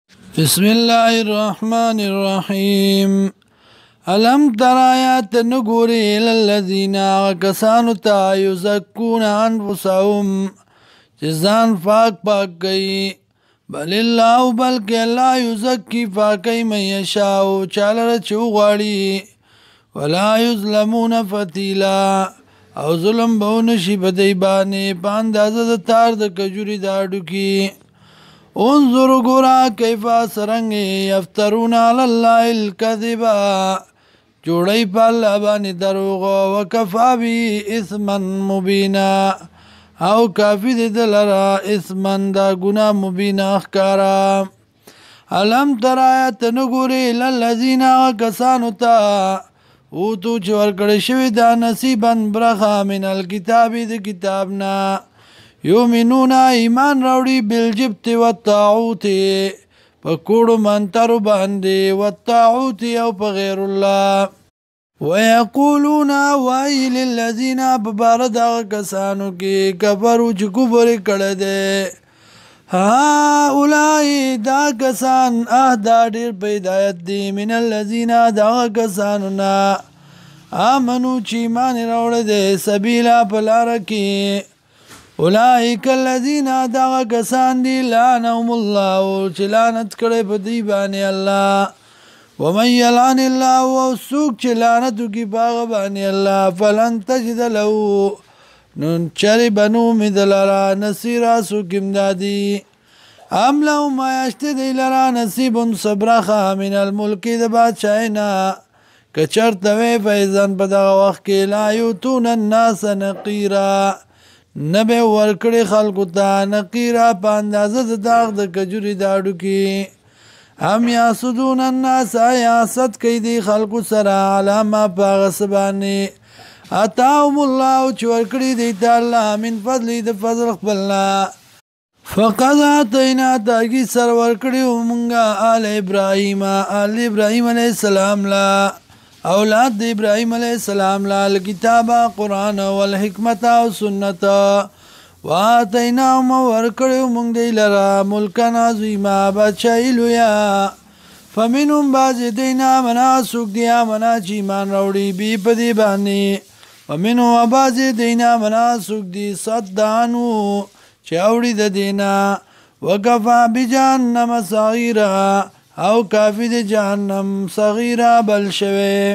بسم الله الرحمن الرحيم ألم تر آيات نقوري إلى الذين وكسانوا تا يزكون أنفسهم جزان فاق گئی بل الله بلکہ اللہ یزکی فاقی من یشاو چالر چو غاڑی ولا یظلمون فتیلا او ظلم بونشی بدیبانی پاندازد تار د کجوری داڑو کی انظر گورا کیفا سرنگی یفترون علی اللہ الکذبا جوڑی پا اللہ بانی دروغ وکفا بی اثما مبینا او کافی دی دلرا اسمن دا گناہ مبین اخکارا علم تر آیت نگوری للذین کسانو تا اوتو چور کڑشوی دا نصیبا برخا من الکتابی دی کتابنا یومنونا ایمان راوڑی بالجبت والطاعوتی پا کوڑو منترو باندی والطاعوتی او پا غیر اللہ وَيَقُولُونَ وَأَيِّ لِلَّذِينَ بَبَارَدَ کسانو کی کفرو چی کفر کردے ہا اولائی دا کسان اہدا دیر پیدایت دی من الذین دا کسانونا آمنو چی مانی روڑ دے سبیلا پلارکی اولائک الذین دا کسان دی لعنهم اللہ چی لعنت کرے پا دیبانی اللہ ومن یلعن اللہ وسوک چی لعنتو کی باغبانی اللہ فلن تجد لہو نن چری بنو مدلرا نصیرا سوک امدادی ام لہو ما یشتی دی لرا نصیب صبرخا من الملکی دا بادشاہینا کچرتوی فیضن پدا وقت کی لا یوتون الناس نقیرا نبی ورکڑی خلقو تا نقیرا پاندازد داغ دا کجوری داڑو کی هم یاسدون الناس یاسد کئی دی خلقو سرا علاما پاغسبانی اتاهم اللہ چورکڑی دیتا اللہ من فضلی دا فضل خبلنا فقد آتینا تاکی سرورکڑی منگا آل ابراہیم علیہ السلام لا اولاد ابراہیم علیہ السلام لا الکتابہ قرآن والحکمت و سنت وآتیناهم ورکڑیو منگ دی لرا ملکن عظیما بادشاہی لویا فمنهم باز دینا منا سوک دیا منا چیمان روڑی بی پدی بانی ومنهم باز دینا منا سوک دی صدانو چاوڑی دا دینا وکفا بی جہنم صغیرہ او کافی دی جہنم صغیرہ بل شوے